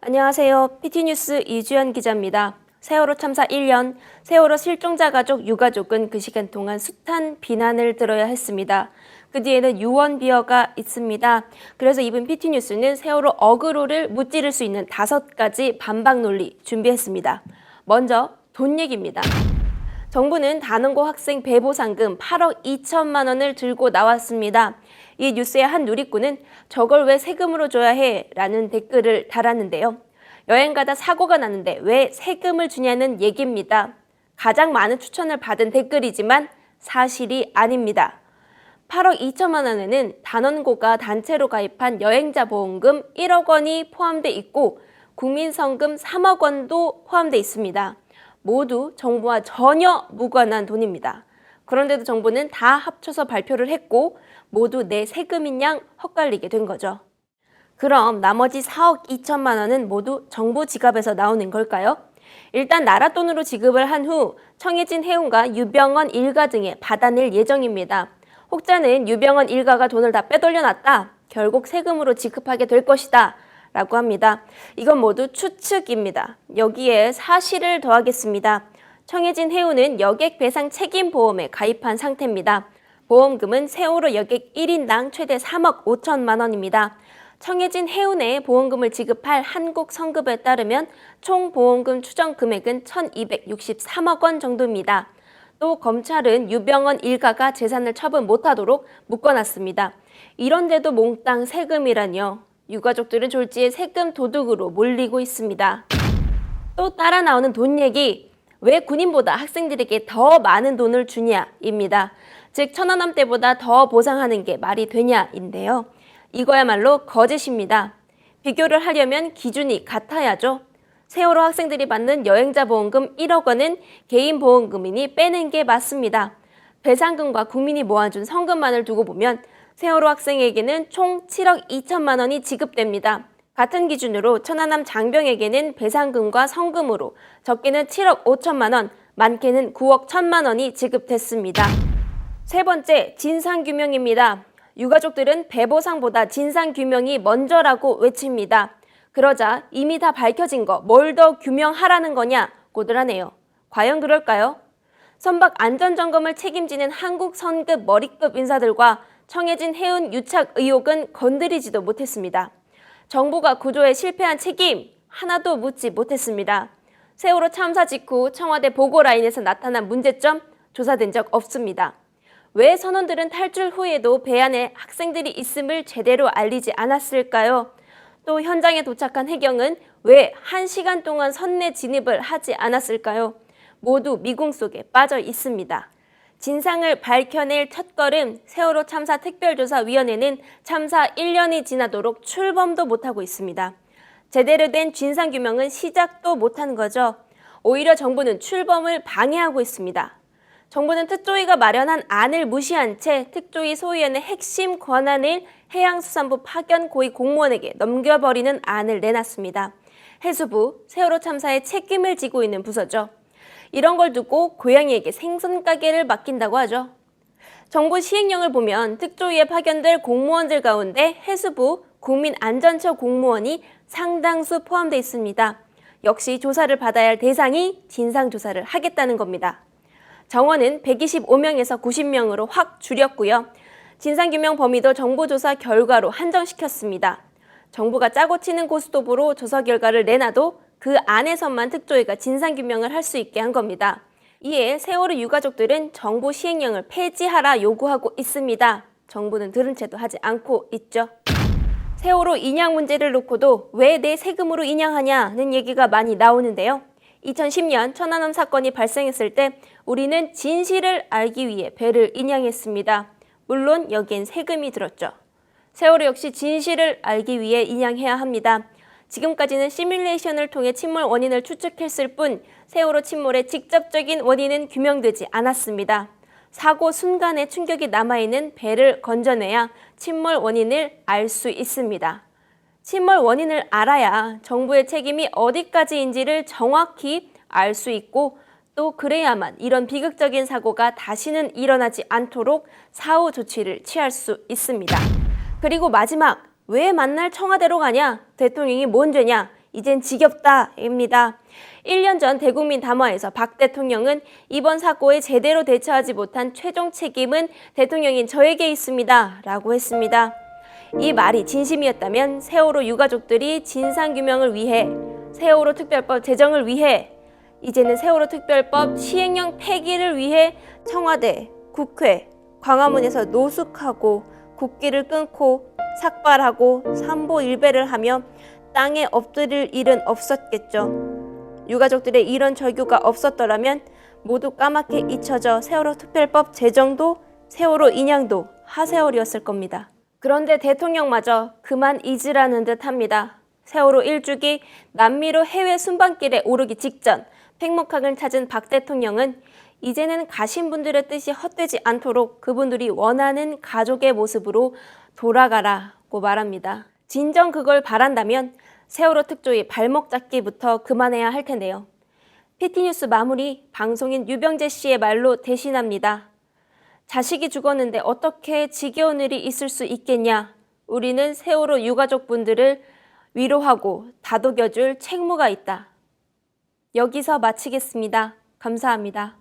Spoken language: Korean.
안녕하세요. PT뉴스 이주연 기자입니다. 세월호 참사 1년, 세월호 실종자 가족 유가족은 그 시간 동안 숱한 비난을 들어야 했습니다. 그 뒤에는 유언비어가 있습니다. 그래서 이번 PT뉴스는 세월호 어그로를 무찌를 수 있는 5가지 반박 논리 준비했습니다. 먼저 돈 얘기입니다. 정부는 단원고 학생 배보상금 8억 2천만 원을 들고 나왔습니다. 이 뉴스의 한 누리꾼은 저걸 왜 세금으로 줘야 해? 라는 댓글을 달았는데요. 여행 가다 사고가 났는데 왜 세금을 주냐는 얘기입니다. 가장 많은 추천을 받은 댓글이지만 사실이 아닙니다. 8억 2천만 원에는 단원고가 단체로 가입한 여행자 보험금 1억 원이 포함돼 있고 국민성금 3억 원도 포함돼 있습니다. 모두 정부와 전혀 무관한 돈입니다. 그런데도 정부는 다 합쳐서 발표를 했고 모두 내 세금인 양 헛갈리게 된 거죠. 그럼 나머지 4억 2천만 원은 모두 정부 지갑에서 나오는 걸까요? 일단 나라 돈으로 지급을 한 후 청해진 해운과 유병언 일가 등에 받아낼 예정입니다. 혹자는 유병언 일가가 돈을 다 빼돌려놨다. 결국 세금으로 지급하게 될 것이다. 라고 합니다. 이건 모두 추측입니다. 여기에 사실을 더하겠습니다. 청해진 해운은 여객 배상 책임보험에 가입한 상태입니다. 보험금은 세월호 여객 1인당 최대 3억 5천만 원입니다. 청해진 해운에 보험금을 지급할 한국성급에 따르면 총 보험금 추정 금액은 1,263억 원 정도입니다. 또 검찰은 유병언 일가가 재산을 처분 못하도록 묶어놨습니다. 이런데도 몽땅 세금이라뇨. 유가족들은 졸지에 세금 도둑으로 몰리고 있습니다. 또 따라 나오는 돈 얘기, 왜 군인보다 학생들에게 더 많은 돈을 주냐입니다. 즉 천안함 때보다 더 보상하는 게 말이 되냐인데요. 이거야말로 거짓입니다. 비교를 하려면 기준이 같아야죠. 세월호 학생들이 받는 여행자 보험금 1억 원은 개인 보험금이니 빼는 게 맞습니다. 배상금과 국민이 모아준 성금만을 두고 보면 세월호 학생에게는 총 7억 2천만 원이 지급됩니다. 같은 기준으로 천안함 장병에게는 배상금과 성금으로 적게는 7억 5천만 원, 많게는 9억 1천만 원이 지급됐습니다. 세 번째, 진상규명입니다. 유가족들은 배보상보다 진상규명이 먼저라고 외칩니다. 그러자 이미 다 밝혀진 거 뭘 더 규명하라는 거냐고들 하네요. 과연 그럴까요? 선박 안전점검을 책임지는 한국선급 머리급 인사들과 청해진 해운 유착 의혹은 건드리지도 못했습니다. 정부가 구조에 실패한 책임 하나도 묻지 못했습니다. 세월호 참사 직후 청와대 보고라인에서 나타난 문제점 조사된 적 없습니다. 왜 선원들은 탈출 후에도 배 안에 학생들이 있음을 제대로 알리지 않았을까요? 또 현장에 도착한 해경은 왜 1시간 동안 선내 진입을 하지 않았을까요? 모두 미궁 속에 빠져 있습니다. 진상을 밝혀낼 첫걸음 세월호 참사 특별조사위원회는 참사 1년이 지나도록 출범도 못하고 있습니다. 제대로 된 진상규명은 시작도 못하는 거죠. 오히려 정부는 출범을 방해하고 있습니다. 정부는 특조위가 마련한 안을 무시한 채 특조위 소위원의 핵심 권한을 해양수산부 파견 고위 공무원에게 넘겨버리는 안을 내놨습니다. 해수부, 세월호 참사의 책임을 지고 있는 부서죠. 이런 걸 두고 고양이에게 생선 가게를 맡긴다고 하죠. 정부 시행령을 보면 특조위에 파견될 공무원들 가운데 해수부, 국민안전처 공무원이 상당수 포함되어 있습니다. 역시 조사를 받아야 할 대상이 진상조사를 하겠다는 겁니다. 정원은 125명에서 90명으로 확 줄였고요. 진상규명 범위도 정보조사 결과로 한정시켰습니다. 정부가 짜고 치는 고스톱으로 조사 결과를 내놔도 그 안에서만 특조위가 진상규명을 할 수 있게 한 겁니다. 이에 세월호 유가족들은 정부 시행령을 폐지하라 요구하고 있습니다. 정부는 들은 채도 하지 않고 있죠. 세월호 인양 문제를 놓고도 왜 내 세금으로 인양하냐는 얘기가 많이 나오는데요. 2010년 천안함 사건이 발생했을 때 우리는 진실을 알기 위해 배를 인양했습니다. 물론 여기엔 세금이 들었죠. 세월호 역시 진실을 알기 위해 인양해야 합니다. 지금까지는 시뮬레이션을 통해 침몰 원인을 추측했을 뿐 세월호 침몰의 직접적인 원인은 규명되지 않았습니다. 사고 순간에 충격이 남아있는 배를 건져내야 침몰 원인을 알 수 있습니다. 침몰 원인을 알아야 정부의 책임이 어디까지인지를 정확히 알 수 있고 또 그래야만 이런 비극적인 사고가 다시는 일어나지 않도록 사후 조치를 취할 수 있습니다. 그리고 마지막, 왜 만날 청와대로 가냐? 대통령이 뭔 죄냐? 이젠 지겹다입니다. 1년 전 대국민 담화에서 박 대통령은 이번 사고에 제대로 대처하지 못한 최종 책임은 대통령인 저에게 있습니다. 라고 했습니다. 이 말이 진심이었다면 세월호 유가족들이 진상규명을 위해, 세월호 특별법 제정을 위해, 이제는 세월호 특별법 시행령 폐기를 위해 청와대, 국회, 광화문에서 노숙하고 국기를 끊고 삭발하고 삼보일배를 하며 땅에 엎드릴 일은 없었겠죠. 유가족들의 이런 절규가 없었더라면 모두 까맣게 잊혀져 세월호 특별법 제정도, 세월호 인양도 하세월이었을 겁니다. 그런데 대통령마저 그만 잊으라는 듯 합니다. 세월호 일주기 남미로 해외 순방길에 오르기 직전 팽목항을 찾은 박 대통령은 이제는 가신 분들의 뜻이 헛되지 않도록 그분들이 원하는 가족의 모습으로 돌아가라고 말합니다. 진정 그걸 바란다면 세월호 특조위 발목 잡기부터 그만해야 할 텐데요. PT뉴스 마무리 방송인 유병재 씨의 말로 대신합니다. 자식이 죽었는데 어떻게 지겨운 일이 있을 수 있겠냐. 우리는 세월호 유가족분들을 위로하고 다독여줄 책무가 있다. 여기서 마치겠습니다. 감사합니다.